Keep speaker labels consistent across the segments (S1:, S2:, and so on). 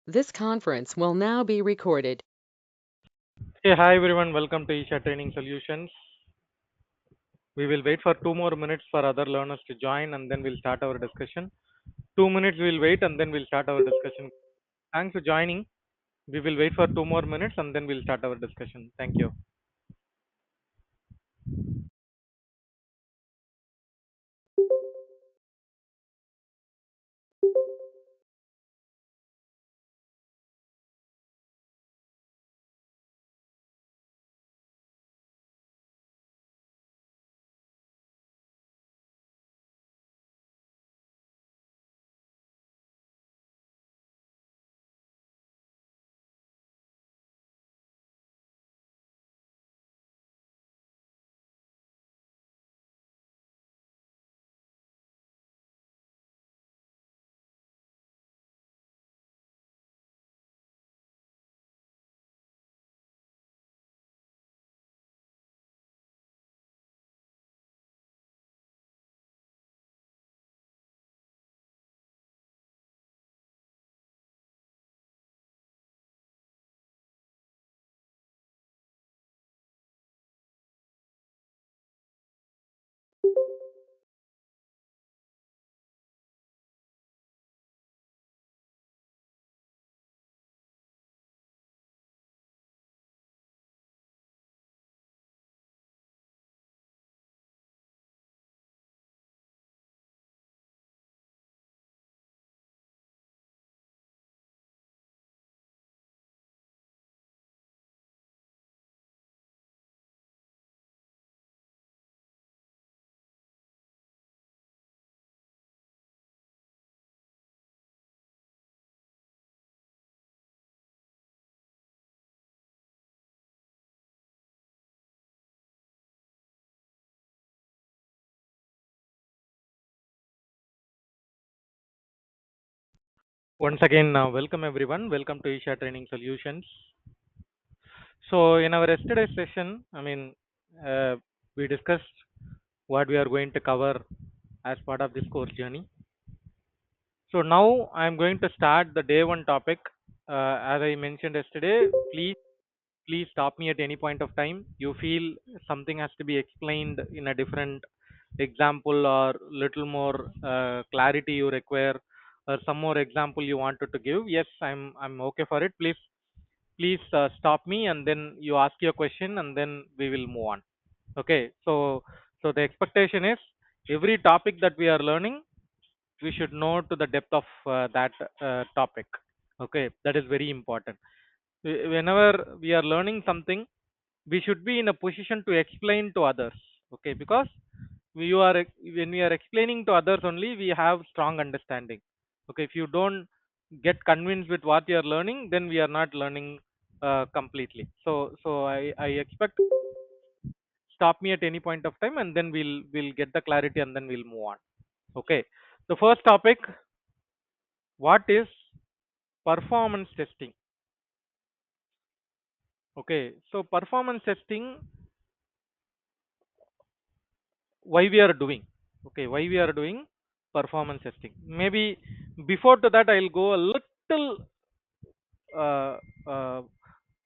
S1: This conference will now be recorded.
S2: Hey, hi everyone. Welcome to Isha Training Solutions. We will wait for 2 more minutes for other learners to join and then we'll start our discussion. 2 minutes we'll wait and then we'll start our discussion. Thanks for joining. We will wait for 2 more minutes and then we'll start our discussion. Thank you. Once again, welcome everyone. Welcome to Isha Training Solutions. So, in our yesterday's session, we discussed what we are going to cover as part of this course journey. So, now I'm going to start the day one topic. As I mentioned yesterday, please stop me at any point of time you feel something has to be explained in a different example or little more clarity you require or some more example you wanted to give. Yes, I'm okay for it. Please stop me and then you ask your question and then we will move on. Okay, so the expectation is every topic that we are learning we should know to the depth of that topic. Okay, that is very important. Whenever we are learning something, we should be in a position to explain to others. Okay, because when we are explaining to others only we have strong understanding. Okay, if you don't get convinced with what you are learning, then we are not learning completely. So I expect stop me at any point of time and then we'll get the clarity and then we'll move on. Okay, the first topic, what is performance testing? Okay, so performance testing, why we are doing? Okay, why we are doing performance testing? Maybe before to that I'll go a little uh, uh,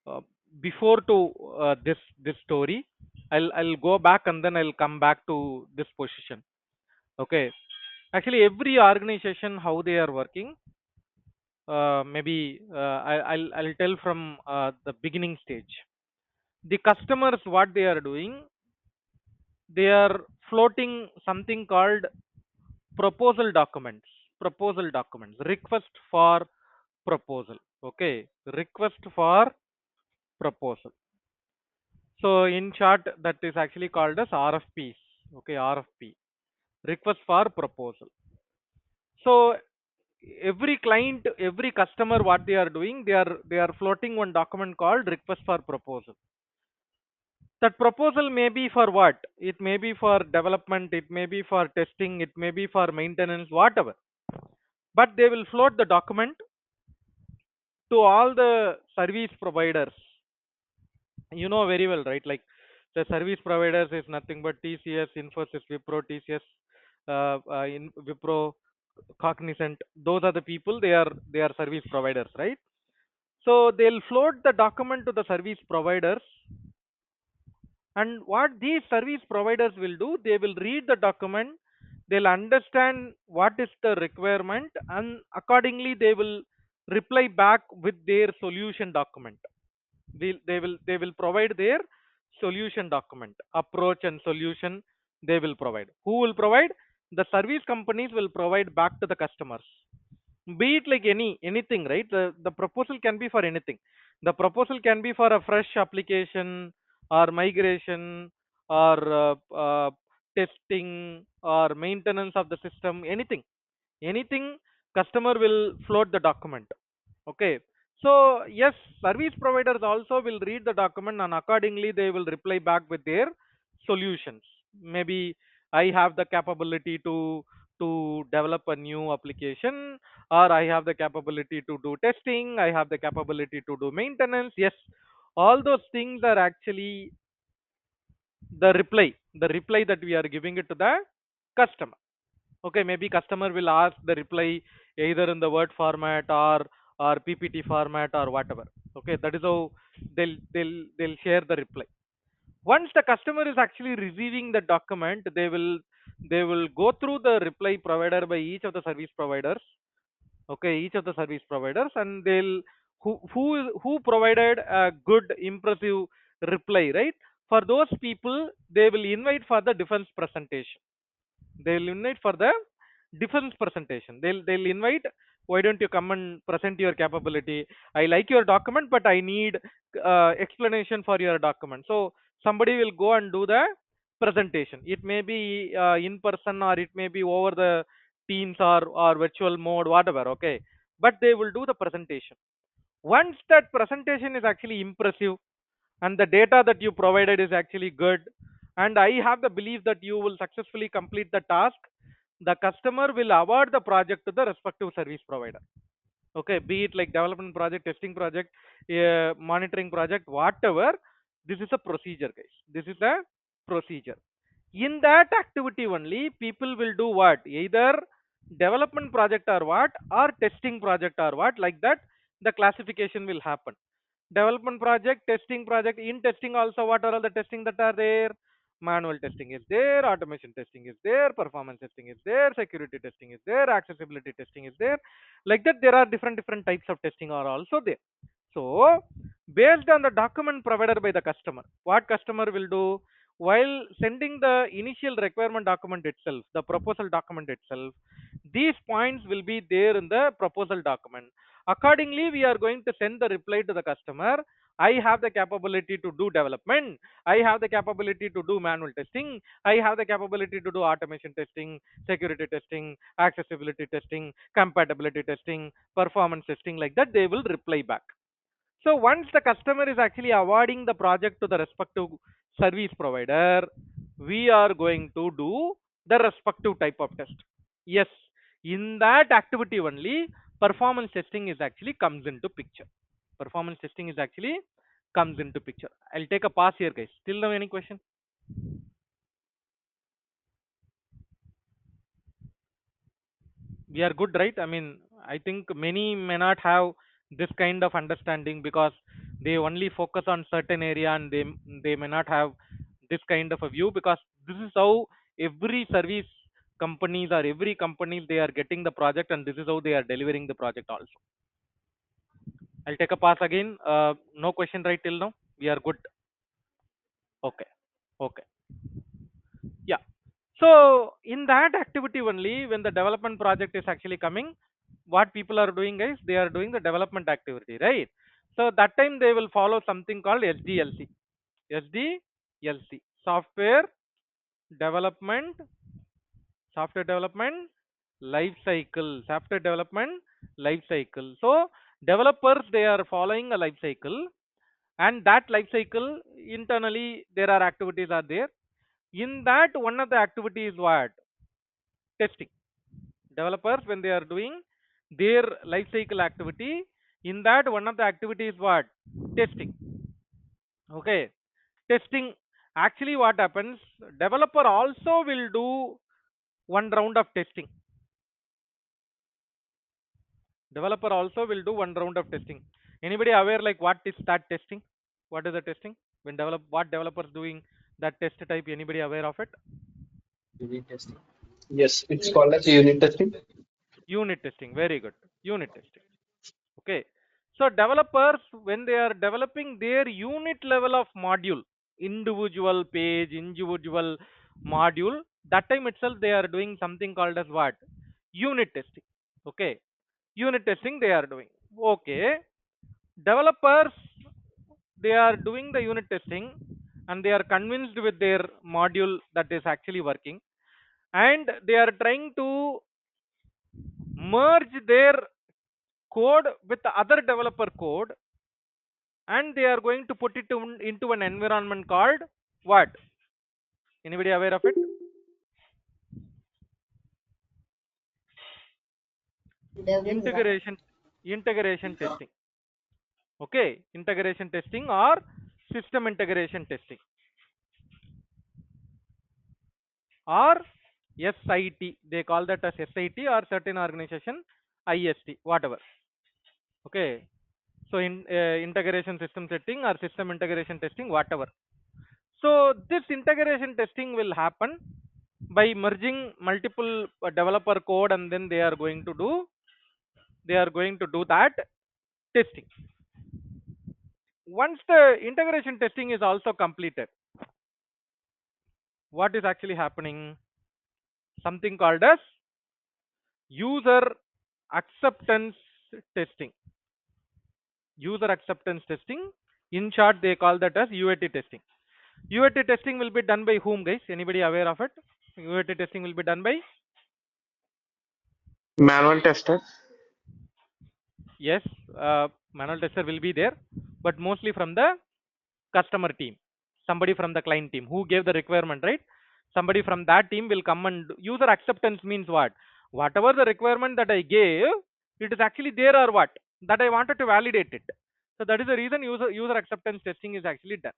S2: uh, before to this story. I'll go back and then I'll come back to this position. Okay, actually every organization how they are working, maybe I'll tell from the beginning stage. The customers what they are doing, they are floating something called proposal documents, request for proposal. Okay, request for proposal. So in short, that is actually called as RFPs. Okay, RFP, request for proposal. So every client, every customer, what they are doing, they are floating one document called request for proposal. That proposal may be for what? It may be for development, it may be for testing, it may be for maintenance, whatever. But they will float the document to all the service providers. You know very well, right? Like the service providers is nothing but TCS, Infosys, Wipro, TCS, Wipro, Cognizant. Those are the people. They are service providers, right? So they'll float the document to the service providers, and what these service providers will do, they will read the document, they'll understand what is the requirement, and accordingly they will reply back with their solution document. They will provide their solution document, approach and solution. They will provide. Who will provide? The service companies will provide back to the customers. Be it like anything, right? The proposal can be for anything. The proposal can be for a fresh application, or migration, or testing, or maintenance of the system. Anything customer will float the document. Okay. So yes, service providers also will read the document, and accordingly they will reply back with their solutions. Maybe I have the capability to develop a new application, or I have the capability to do testing, I have the capability to do maintenance. Yes, all those things are actually the reply that we are giving it to the customer. Okay, maybe customer will ask the reply either in the word format, or ppt format, or whatever. Okay, that is how they'll share the reply. Once the customer is actually receiving the document, they will go through the reply provided by each of the service providers. Okay, each of the service providers, and they'll who provided a good impressive reply, right? For those people, they will invite for the defense presentation. They'll invite for the defense presentation. They'll invite, why don't you come and present your capability? I like your document, but I need explanation for your document. So somebody will go and do the presentation. It may be in person, or it may be over the teams, or virtual mode, whatever. Okay, but they will do the presentation. Once that presentation is actually impressive, and the data that you provided is actually good, and I have the belief that you will successfully complete the task, the customer will award the project to the respective service provider. Okay, be it like development project, testing project, monitoring project, whatever. This is a procedure, guys. This is a procedure. In that activity only, people will do what? Either development project or what, or testing project or what. Like that, the classification will happen. Development project, testing project. In testing also, what are all the testing that are there? Manual testing is there, automation testing is there, performance testing is there, security testing is there, accessibility testing is there. Like that, there are different types of testing are also there. So based on the document provided by the customer, what customer will do? While sending the initial requirement document itself, the proposal document itself, these points will be there in the proposal document. Accordingly, we are going to send the reply to the customer. I have the capability to do development. I have the capability to do manual testing. I have the capability to do automation testing, security testing, accessibility testing, compatibility testing, performance testing. Like that, they will reply back. So once the customer is actually awarding the project to the respective service provider, we are going to do the respective type of test. Yes, in that activity only, performance testing is actually comes into picture. Performance testing is actually comes into picture. I'll take a pause here, guys. Still no any question? We are good, right? I mean, I think many may not have this kind of understanding, because they only focus on certain area, and they may not have this kind of a view, because this is how every service companies, or every companies, they are getting the project, and this is how they are delivering the project also. I'll take a pass again. No question right till now? We are good. Okay. Okay. Yeah. So in that activity only, when the development project is actually coming, what people are doing, guys, they are doing the development activity, right? So that time they will follow something called SDLC. SDLC, development, software development life cycle, software development life cycle. So developers, they are following a life cycle, and that life cycle internally there are activities are there. In that, one of the activities is what? Testing. Developers, when they are doing their life cycle activity, in that one of the activities is what? Testing. Okay, testing. Actually, what happens? Developer also will do one round of testing. Developer also will do one round of testing. Anybody aware like what is that testing? What is the testing? What developers doing that test type? Anybody aware of it?
S3: Unit testing. Yes, it's called as unit testing.
S2: Unit testing. Very good. Unit testing. Okay. So developers, when they are developing their unit level of module, individual page, individual module, that time itself they are doing something called as what? Unit testing. Okay. Unit testing they are doing. Okay. Developers, they are doing the unit testing and they are convinced with their module that is actually working, and they are trying to merge their code with the other developer code, and they are going to put it into an environment called what? Anybody aware of it? Integration. Integration testing. Okay, integration testing or system integration testing or SIT. They call that as SIT, or certain organization IST, whatever. Okay, so integration system setting or system integration testing, whatever. So this integration testing will happen by merging multiple developer code, and then they are going to do that testing. Once the integration testing is also completed, what is actually happening? Something called as user acceptance testing. User acceptance testing, in short they call that as UAT testing. UAT testing will be done by whom, guys? Anybody aware of it? UAT testing will be done by?
S4: Manual tester.
S2: Yes, manual tester will be there, but mostly from the customer team, somebody from the client team who gave the requirement, right? Somebody from that team will come, and user acceptance means what? Whatever the requirement that I gave, it is actually there or what? That I wanted to validate it. So that is the reason user acceptance testing is actually done.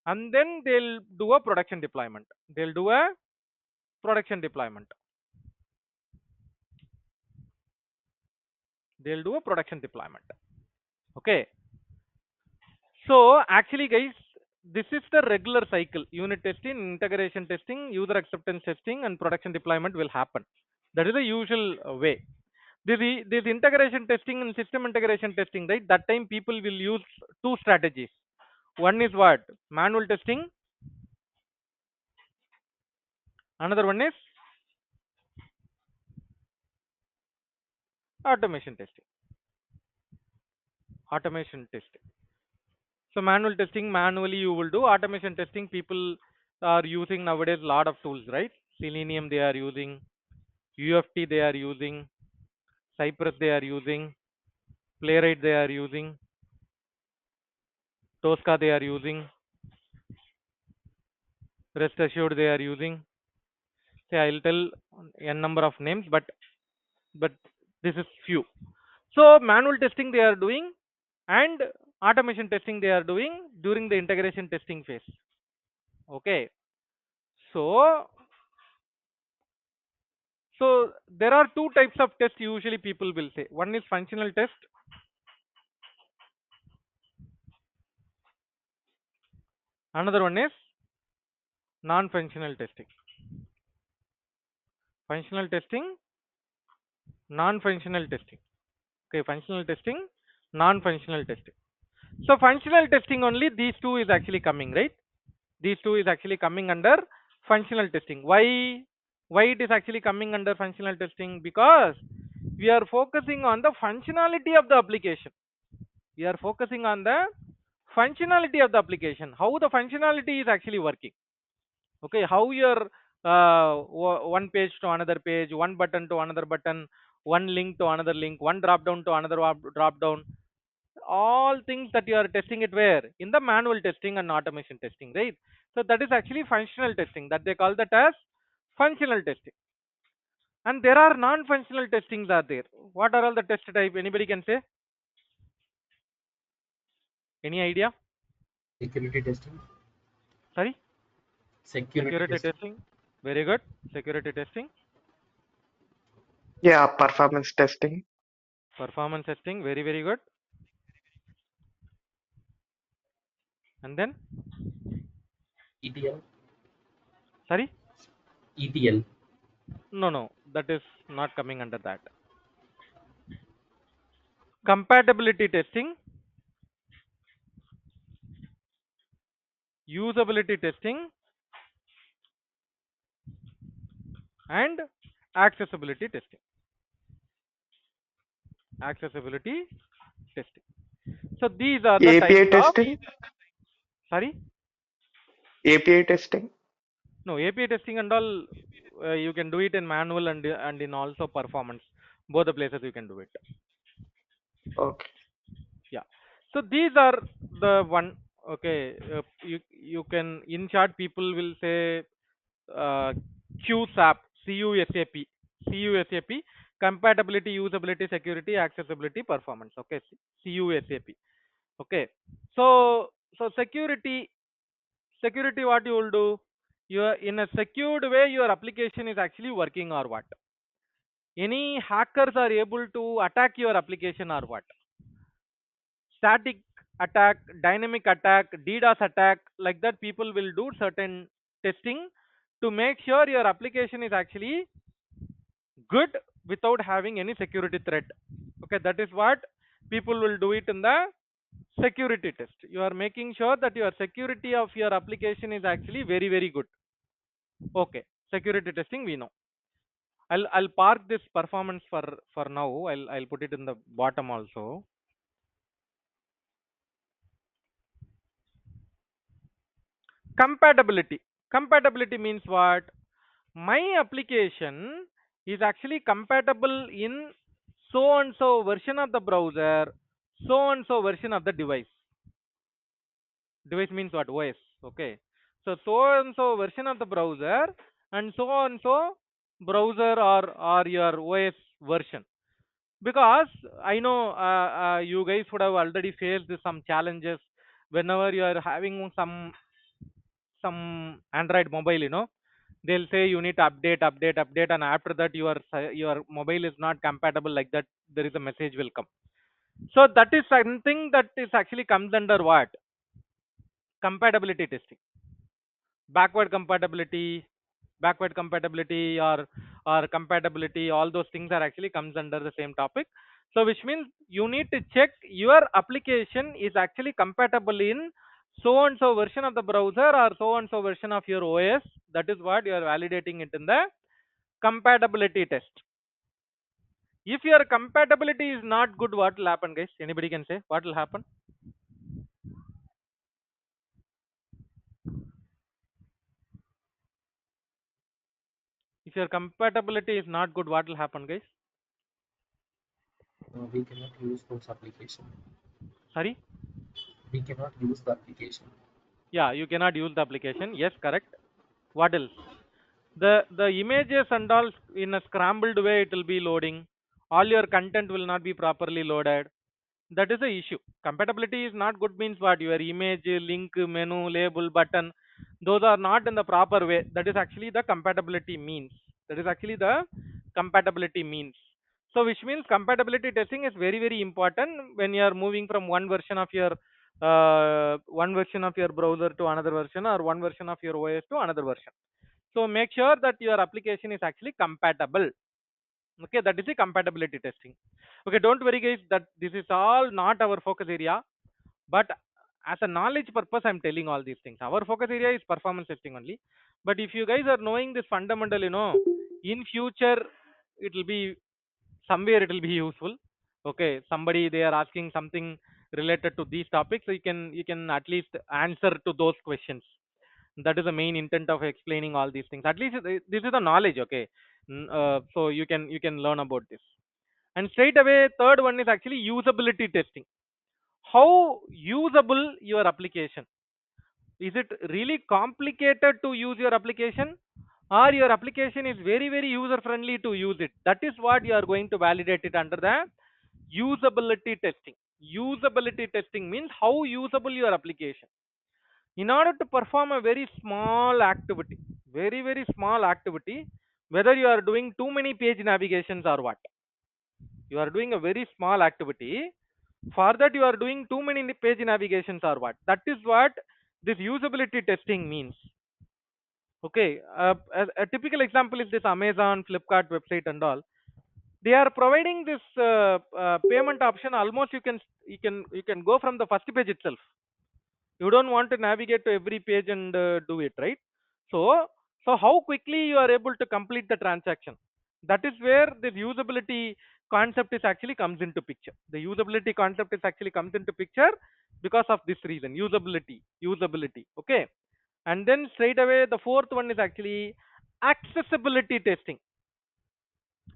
S2: And then they'll do a production deployment. They'll do a production deployment. They'll do a production deployment. Okay. So actually, guys, this is the regular cycle. Unit testing, integration testing, user acceptance testing, and production deployment will happen. That is the usual way. This integration testing and system integration testing, right? That time people will use two strategies. One is what? Manual testing. Another one is automation testing. Automation testing. So manual testing, manually you will do. Automation testing, people are using nowadays a lot of tools, right? Selenium they are using, UFT they are using, Cypress they are using, Playwright they are using, Tosca they are using, Rest Assured they are using. Say I'll tell n number of names, but this is few. So manual testing they are doing, and automation testing they are doing during the integration testing phase. Okay. So so there are two types of tests usually people will say. One is functional test. Another one is non-functional testing. Functional testing, non-functional testing. Okay, functional testing, non-functional testing. So functional testing only, these two is actually coming, right? These two is actually coming under functional testing. Why it is actually coming under functional testing? Because we are focusing on the functionality of the application. We are focusing on the functionality of the application, how the functionality is actually working. Okay, how your one page to another page, one button to another button, one link to another link, one drop down to another drop down, all things that you are testing it where? In the manual testing and automation testing, right? So that is actually functional testing, that they call that as functional testing. And there are non-functional testings are there. What are all the test type? Anybody can say? Any idea?
S3: Security testing.
S2: Sorry?
S3: Security testing.
S2: Testing. Very good. Security testing.
S4: Yeah, performance testing.
S2: Performance testing. Very, very good. And then,
S3: ETL.
S2: sorry,
S3: ETL.
S2: no, that is not coming under that. Compatibility testing, usability testing, and accessibility testing. Accessibility testing. So these are the types
S4: API
S2: of,
S4: testing,
S2: sorry,
S4: API testing.
S2: no, API testing and all, you can do it in manual and in also performance. Both the places you can do it.
S4: Okay.
S2: Yeah. So these are the one. Okay. You can, in short, people will say uh, QSAP, CUSAP, CUSAP, compatibility, usability, security, accessibility, performance. Okay, CUSAP. Okay. So security, what you will do? You are in a secured way. Your application is actually working or what? Any hackers are able to attack your application or what? Static attack, dynamic attack, DDoS attack, like that people will do certain testing to make sure your application is actually good without having any security threat. Okay, that is what people will do it in the security test. You are making sure that your security of your application is actually very, very good. Okay, security testing we know. I'll park this performance for now. I'll put it in the bottom also. Compatibility. Compatibility means what? My application is actually compatible in so and so version of the browser, so and so version of the device. Device means what? OS. Okay. So and so version of the browser and so browser or your OS version. Because I know you guys would have already faced some challenges whenever you are having some Android mobile, they'll say you need to update, and after that your mobile is not compatible, like that there is a message will come. So that is something that is actually comes under what? Compatibility testing. Backward compatibility, or compatibility, all those things are actually comes under the same topic. So which means you need to check your application is actually compatible in so and so version of the browser or so and so version of your OS. That is what you are validating it in the compatibility test. If your compatibility is not good, what will happen, guys? Anybody can say what will happen? If your compatibility is not good, what will happen, guys?
S3: We cannot use those application.
S2: Sorry?
S3: We cannot use the application.
S2: Yeah, you cannot use the application. Yes, correct. What else? The images and all in a scrambled way it will be loading. All your content will not be properly loaded. That is the issue. Compatibility is not good means what? Your image, link, menu, label, button, those are not in the proper way. That is actually the compatibility means. That is actually the compatibility means. So which means compatibility testing is very, very important when you are moving from one version of your browser to another version, or one version of your OS to another version. So make sure that your application is actually compatible. Okay, that is the compatibility testing. Okay, don't worry guys, that this is all not our focus area, but as a knowledge purpose I'm telling all these things. Our focus area is performance testing only. But if you guys are knowing this fundamental, in future it will be somewhere, it will be useful. Okay, somebody they are asking something related to these topics, so you can at least answer to those questions. That is the main intent of explaining all these things. At least this is the knowledge. Okay. So you can learn about this. And straight away third one is actually usability testing. How usable your application? Is it really complicated to use your application, or your application is very, very user friendly to use it? That is what you are going to validate it under the usability testing. Usability testing means how usable your application. In order to perform a very small activity, very, very small activity, whether you are doing too many page navigations or what, you are doing a very small activity, for that you are doing too many page navigations or what, that is what this usability testing means. Okay, a typical example is this Amazon, Flipkart website and all. They are providing this payment option. Almost you can go from the first page itself. You don't want to navigate to every page and do it, right? So how quickly you are able to complete the transaction, that is where this usability concept is actually comes into picture. The usability concept is actually comes into picture because of this reason, usability. Okay, and then straight away the fourth one is actually accessibility testing.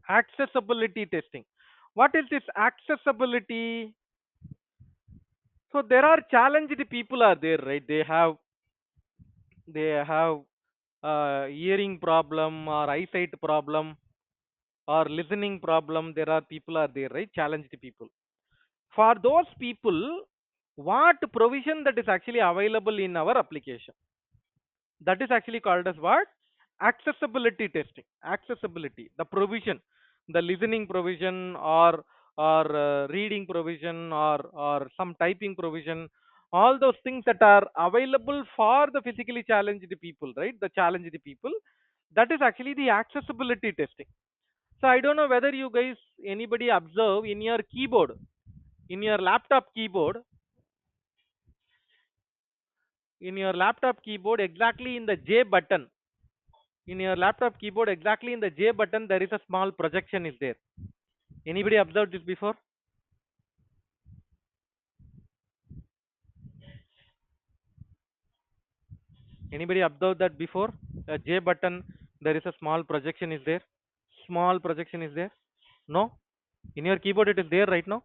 S2: Accessibility testing, what is this accessibility? So there are challenged people are there, right? They have hearing problem or eyesight problem or listening problem. There are people are there, right? Challenged people. For those people, what provision that is actually available in our application, that is actually called as what? Accessibility testing. Accessibility, the provision, the listening provision or reading provision or some typing provision, all those things that are available for the physically challenged people, right? The challenged people, that is actually the accessibility testing. So I don't know whether you guys, anybody observe in your keyboard, in your laptop keyboard, exactly in the J button, in your laptop keyboard, exactly in the J button, there is a small projection is there. Anybody observed this before? Anybody observed that before? A J button, there is a small projection is there. Small projection is there. No? In your keyboard it is there right now.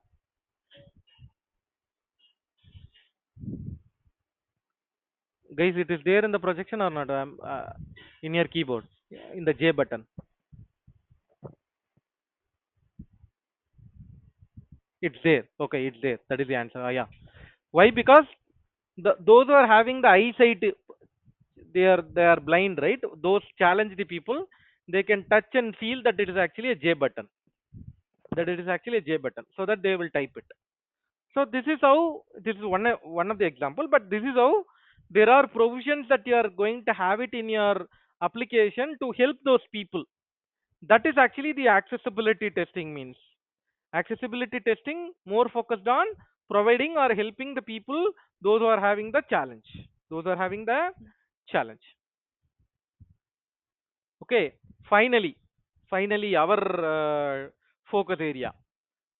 S2: Guys, it is there in the projection or not? In your keyboard, in the J button. It's there. Okay, it's there. That is the answer. Yeah. Why? Because those who are having the eyesight, they are blind, right? Those challenged people, they can touch and feel that it is actually a J button. That it is actually a J button, so that they will type it. So this is how, this is one of the example, but this is how there are provisions that you are going to have it in your application to help those people. That is actually the accessibility testing means. Accessibility testing more focused on providing or helping the people, those who are having the challenge. Those are having the challenge. Okay, finally our focus area,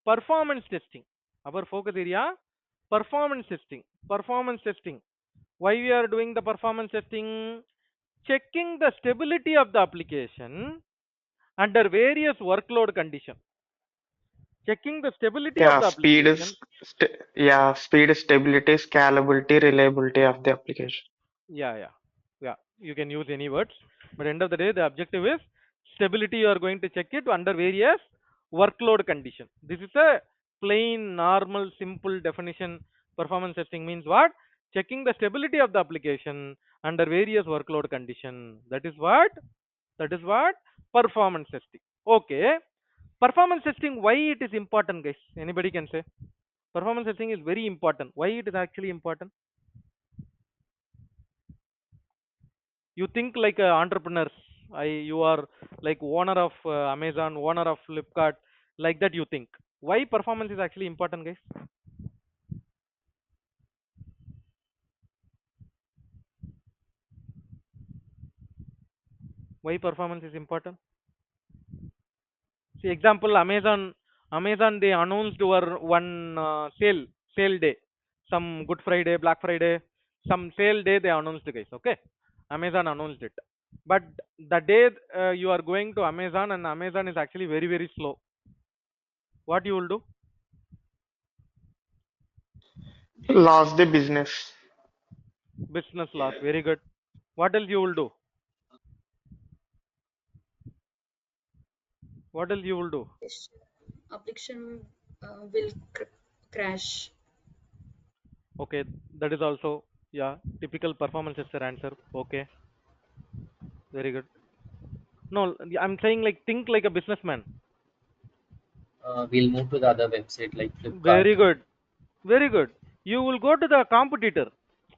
S2: performance testing. Our focus area, performance testing. Performance testing. Why we are doing the performance testing? Checking the stability of the application under various workload conditions. Checking the stability of
S4: Yeah,
S2: the
S4: speed
S2: application.
S4: is speed, stability, scalability, reliability of the application.
S2: Yeah. You can use any words, but end of the day, the objective is stability. You are going to check it under various workload condition. This is a plain, normal, simple definition. Performance testing means what? Checking the stability of the application under various workload condition. That is what? That is what? Performance testing. Okay. Performance testing, why it is important, guys? Anybody can say? Performance testing is very important. Why it is actually important? You think like entrepreneurs. You are like owner of Amazon, owner of Flipkart, like that you think. Why performance is actually important, guys? Why performance is important? See, example, Amazon they announced our one sale day, some Good Friday, Black Friday, some sale day they announced, guys. Okay, Amazon announced it, but the day you are going to Amazon and Amazon is actually very slow. What you will do?
S4: Lost the business.
S2: Business loss. Very good. What else you will do? What else you will do?
S5: Application will crash.
S2: Okay, that is also, yeah, typical performance tester answer. Okay, very good. No, I'm saying like think like a businessman.
S3: We'll move to the other website like Flipkart.
S2: Very good, very good. You will go to the competitor.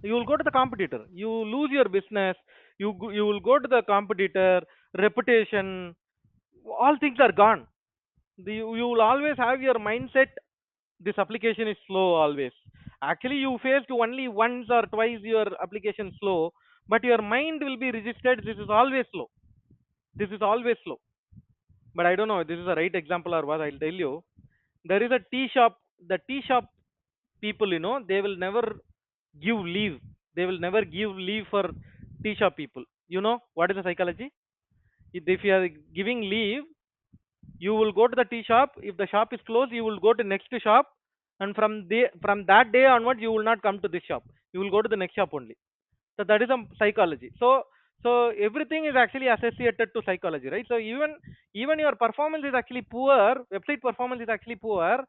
S2: You will go to the competitor. You lose your business. You will go to the competitor. Reputation. All things are gone. You will always have your mindset. This application is slow always. Actually, you faced only once or twice your application slow, but your mind will be registered. This is always slow. This is always slow. But I don't know if this is a right example or what. I'll tell you. There is a tea shop. The tea shop people, they will never give leave. They will never give leave for tea shop people. You know what is the psychology? If you are giving leave, you will go to the tea shop. If the shop is closed, you will go to next shop, and from that day onward, you will not come to this shop. You will go to the next shop only. So that is a psychology. So everything is actually associated to psychology, right? So even your performance is actually poor, website performance is actually poor,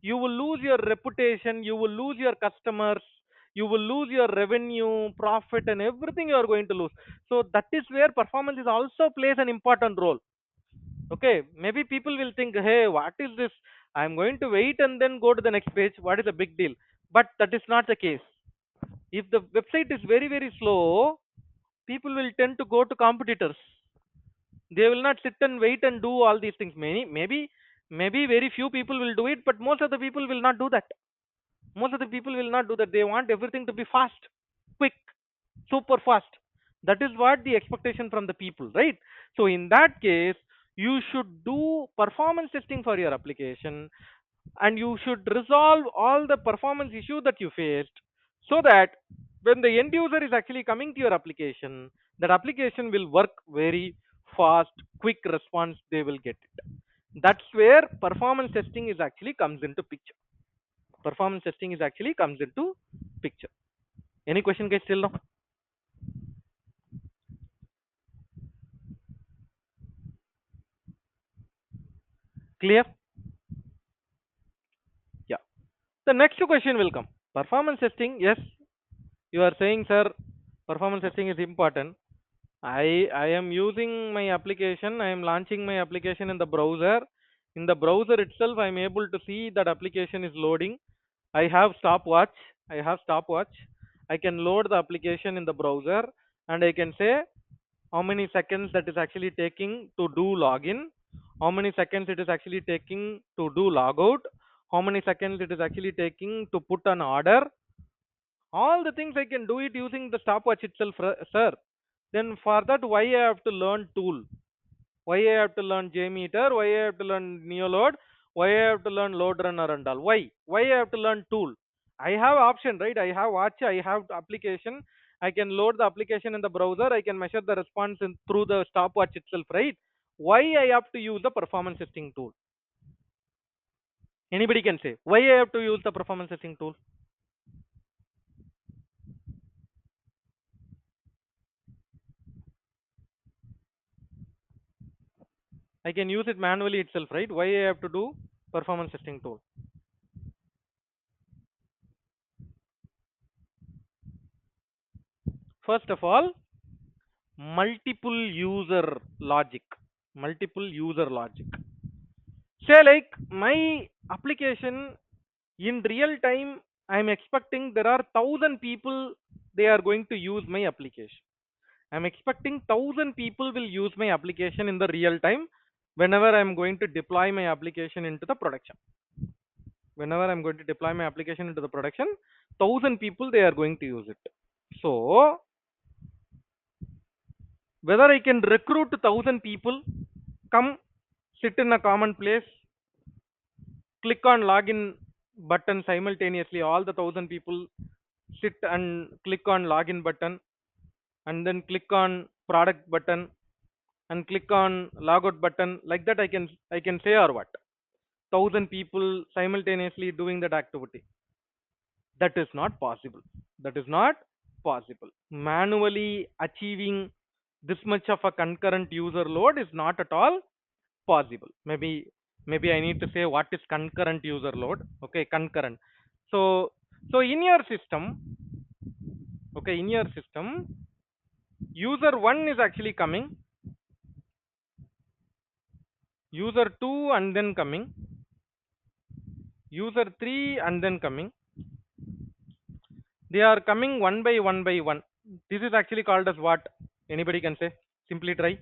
S2: you will lose your reputation, you will lose your customers, you will lose your revenue, profit, and everything you are going to lose. So that is where performance is also plays an important role. Okay, maybe people will think, hey, what is this? I'm going to wait and then go to the next page. What is the big deal? But that is not the case. If the website is very very slow, people will tend to go to competitors. They will not sit and wait and do all these things. Maybe very few people will do it, but most of the people will not do that. Most of the people will not do that. They want everything to be fast, quick, super fast. That is what the expectation from the people, right? So in that case, you should do performance testing for your application, and you should resolve all the performance issue that you faced, so that when the end user is actually coming to your application, that application will work very fast, quick response they will get it. That's where performance testing is actually comes into picture. Performance testing is actually comes into picture. Any question guys still now? Clear? Yeah. The next question will come. Performance testing, yes, you are saying, sir, performance testing is important. I am using my application. I am launching my application in the browser. In the browser itself, I am able to see that application is loading. I have stopwatch. I have stopwatch. I can load the application in the browser, and I can say how many seconds that is actually taking to do login, how many seconds it is actually taking to do logout, how many seconds it is actually taking to put an order. All the things I can do it using the stopwatch itself, sir. Then for that, why I have to learn tool? Why I have to learn Jmeter? Why I have to learn NeoLoad? Why I have to learn load runner and all? Why? Why I have to learn tool? I have option, right? I have watch. I have application. I can load the application in the browser. I can measure the response through the stopwatch itself, right? Why I have to use the performance testing tool? Anybody can say why I have to use the performance testing tool? I can use it manually itself, right? Why I have to do performance testing tool? First of all, multiple user logic. Multiple user logic. Say like my application in real time, I'm expecting there are 1,000 people they are going to use my application. I'm expecting 1,000 people will use my application in the real time whenever I'm going to deploy my application into the production. Whenever I'm going to deploy my application into the production, 1,000 people they are going to use it. So whether I can recruit 1,000 people, come sit in a common place, click on login button simultaneously, all the 1,000 people sit and click on login button, and then click on product button, and click on logout button, like that I can say, or what, 1,000 people simultaneously doing that activity. That is not possible. That is not possible. Manually achieving this much of a concurrent user load is not at all possible. Maybe I need to say what is concurrent user load. Okay, concurrent. So in your system, okay, in your system, user 1 is actually coming, user 2 and then coming, user 3 and then coming, They are coming one by one by one. This is actually called as what? Anybody can say? Simply try.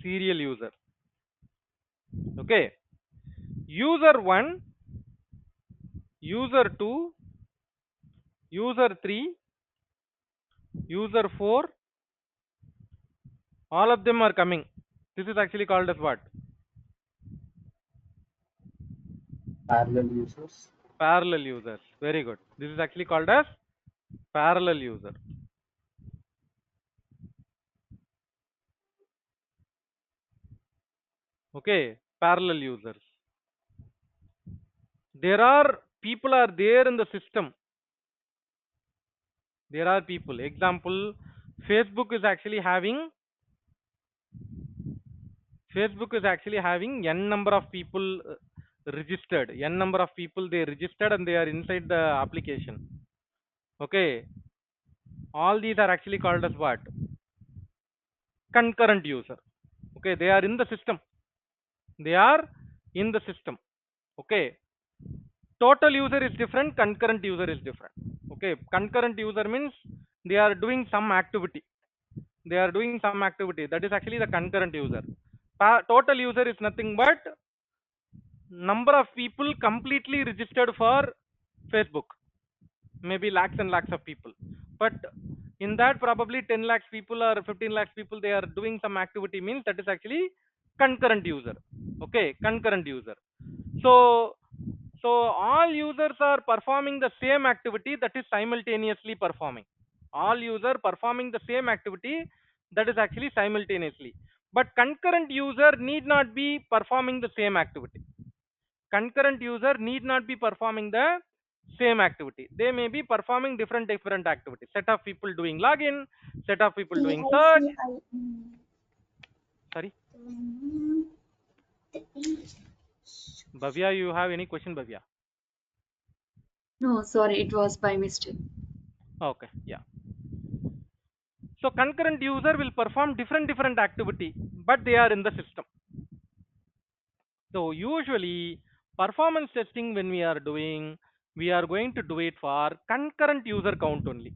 S2: Serial user. Okay. User 1, user 2, user 3, user 4, all of them are coming. This is actually called as what?
S3: Parallel users.
S2: Parallel users. Very good. This is actually called as parallel user. Okay. Parallel users. There are people are there in the system. There are people. Example, Facebook is actually having n number of people registered. N number of people they registered and they are inside the application. Okay. All these are actually called as what? Concurrent user. Okay. They are in the system. They are in the system. Okay. Total user is different. Concurrent user is different. Okay. Concurrent user means they are doing some activity. They are doing some activity. That is actually the concurrent user. Total user is nothing but number of people completely registered for Facebook. Maybe lakhs and lakhs of people. But in that probably 10 lakhs people or 15 lakhs people they are doing some activity means that is actually concurrent user. Okay, concurrent user. So so all users are performing the same activity that is simultaneously performing. All user performing the same activity that is actually simultaneously. But concurrent user need not be performing the same activity. Concurrent user need not be performing the same activity. They may be performing different activities. Set of people doing login, set of people doing search. Sorry, Bhavya, you have any question, Bhavya?
S5: No, sorry, it was by mistake.
S2: Okay, yeah. So concurrent user will perform different activity, but they are in the system. So usually performance testing when we are doing, we are going to do it for concurrent user count only.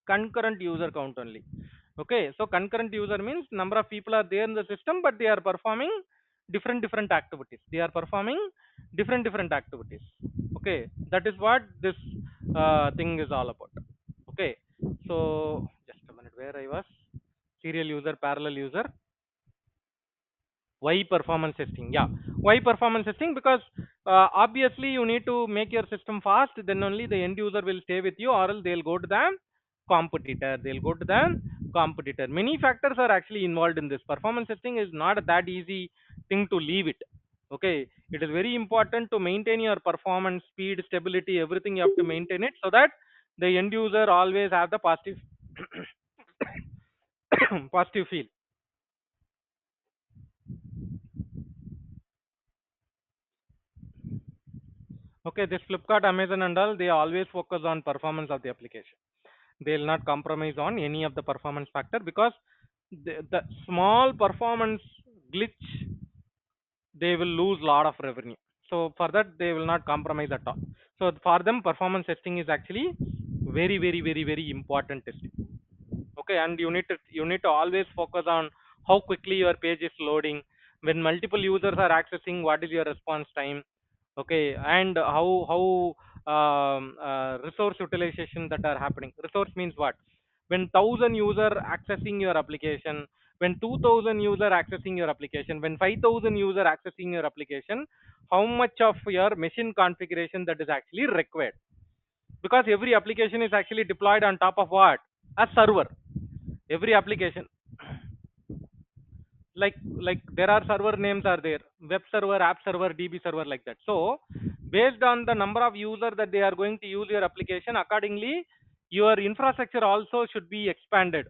S2: Concurrent user count only. Okay, so concurrent user means number of people are there in the system, but they are performing different activities. They are performing different activities. Okay, that is what this thing is all about. Okay, so just a minute, where I was? Serial user, parallel user. Why performance testing? Yeah, why performance testing? Because obviously you need to make your system fast, then only the end user will stay with you, or else they'll go to the competitor. They'll go to the competitor. Many factors are actually involved in this. Performance testing is not that easy thing to leave it. Okay, it is very important to maintain your performance, speed, stability, everything you have to maintain it so that the end user always have the positive positive feel. Okay, this Flipkart, Amazon and all, they always focus on performance of the application. They'll not compromise on any of the performance factor because the small performance glitch, they will lose lot of revenue. So for that, they will not compromise at all. So for them, performance testing is actually very important testing. Okay, and you need to always focus on how quickly your page is loading. When multiple users are accessing, what is your response time? Okay, and how resource utilization that are happening. Resource means what? When 1000 user accessing your application, when 2000 user accessing your application, when 5000 user accessing your application, how much of your machine configuration that is actually required? Because every application is actually deployed on top of what? A server. Every application, like there are server names are there, web server, app server, db server, like that. So based on the number of user that they are going to use your application, accordingly your infrastructure also should be expanded.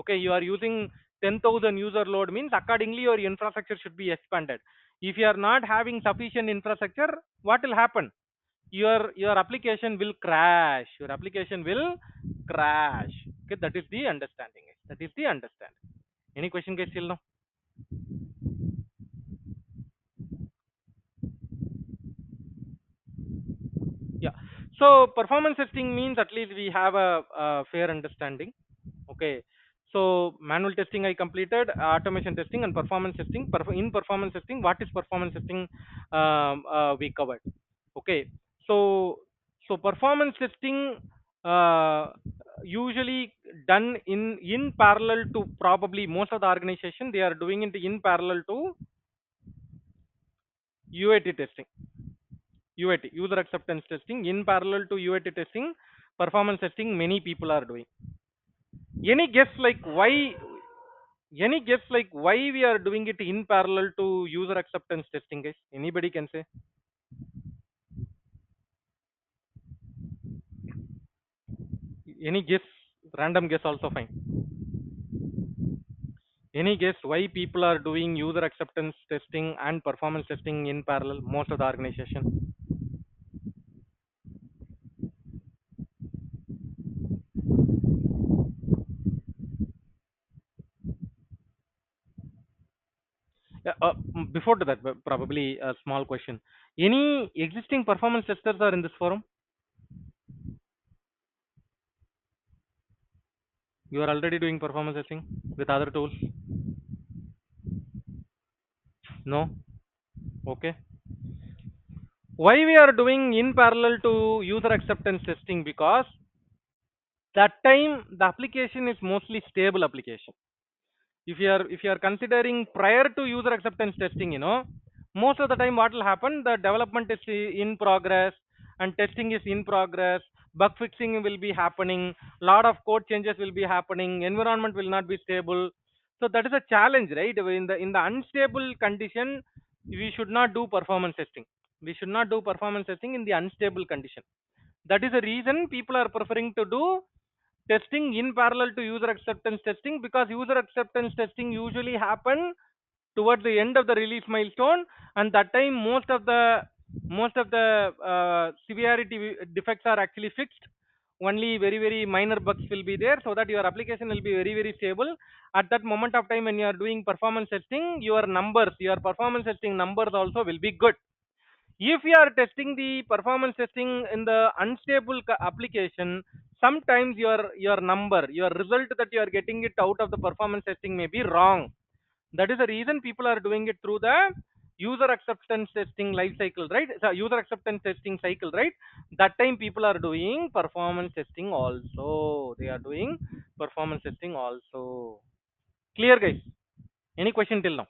S2: Okay, you are using 10,000 user load means accordingly your infrastructure should be expanded. If you are not having sufficient infrastructure, what will happen? Your application will crash. Your application will crash. Okay, that is the understanding. That is the understanding. Any question, guys, till now? So performance testing means at least we have a fair understanding. Okay. So manual testing I completed, automation testing and performance testing. In performance testing, what is performance testing? We covered. Okay. So performance testing uh, usually done in parallel to, probably most of the organization they are doing it in parallel to UAT testing. UAT, user acceptance testing, in parallel to UAT testing, performance testing many people are doing. Any guess like why? Any guess like why we are doing it in parallel to user acceptance testing, guys? Anybody can say? Any guess? Random guess also fine. Any guess why people are doing user acceptance testing and performance testing in parallel? Most of the organization. Yeah, before to that, probably a small question. Any existing performance testers are in this forum? You are already doing performance testing with other tools? No? Okay. Why we are doing in parallel to user acceptance testing? Because that time the application is mostly stable application. If you are considering prior to user acceptance testing, most of the time what will happen, the development is in progress and testing is in progress, bug fixing will be happening, lot of code changes will be happening, environment will not be stable. So that is a challenge, right? In the unstable condition, we should not do performance testing. We should not do performance testing in the unstable condition. That is the reason people are preferring to do testing in parallel to user acceptance testing, because user acceptance testing usually happen towards the end of the release milestone, and that time most of the severity defects are actually fixed. Only very very minor bugs will be there, so that your application will be very very stable. At that moment of time when you are doing performance testing, your performance testing numbers also will be good. If you are testing the performance testing in the unstable application, sometimes your result that you are getting it out of the performance testing may be wrong. That is the reason people are doing it through the user acceptance testing life cycle, right? So user acceptance testing cycle, right? That time people are doing performance testing also. They are doing performance testing also. Clear, guys? Any question till now?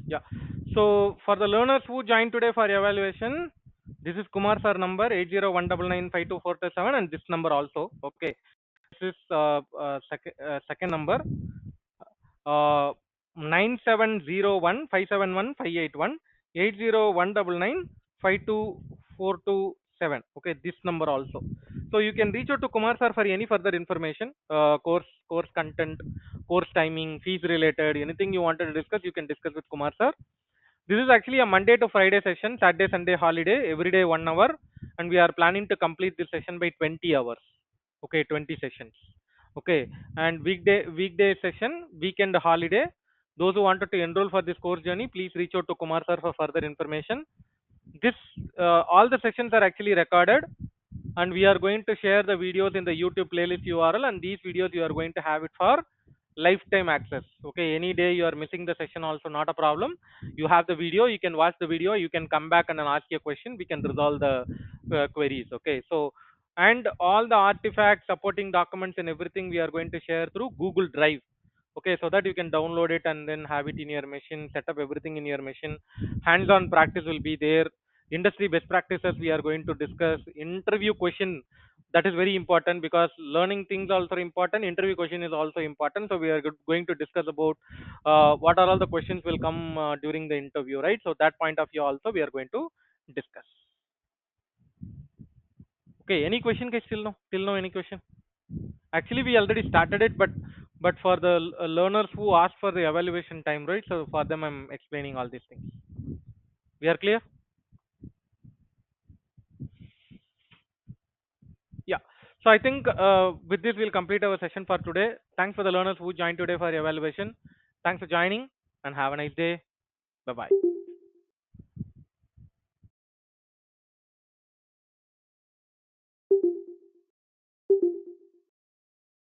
S2: Yeah. So for the learners who joined today for evaluation, this is Kumar sir number 8019952427 and this number also. Okay. This is second number 9701571581 8019952427. Okay, this number also. So you can reach out to Kumar sir for any further information, course content, course timing, fees related, anything you wanted to discuss, you can discuss with Kumar sir. This is actually a Monday to Friday session, Saturday, Sunday holiday, every day 1 hour, and we are planning to complete this session by 20 hours. Okay, 20 sessions. Okay, and weekday session, weekend holiday. Those who wanted to enroll for this course journey, please reach out to Kumar sir for further information. This all the sessions are actually recorded, and we are going to share the videos in the YouTube playlist URL, and these videos you are going to have it for lifetime access. Okay, any day you are missing the session also not a problem. You have the video, you can watch the video, you can come back and then ask your question, we can resolve the queries. Okay, so and all the artifacts, supporting documents and everything we are going to share through Google Drive. Okay, so that you can download it and then have it in your machine, set up everything in your machine. Hands on practice will be there. Industry best practices we are going to discuss. Interview question, that is very important, because learning things also important, interview question is also important. So we are going to discuss about what are all the questions will come during the interview, right? So that point of view also we are going to discuss. Okay, any question guys till now any question? Actually we already started it, but for the learners who asked for the evaluation time, right? So for them I'm explaining all these things. We are clear? Yeah. So I think with this we'll complete our session for today. Thanks for the learners who joined today for evaluation. Thanks for joining and have a nice day. Bye bye.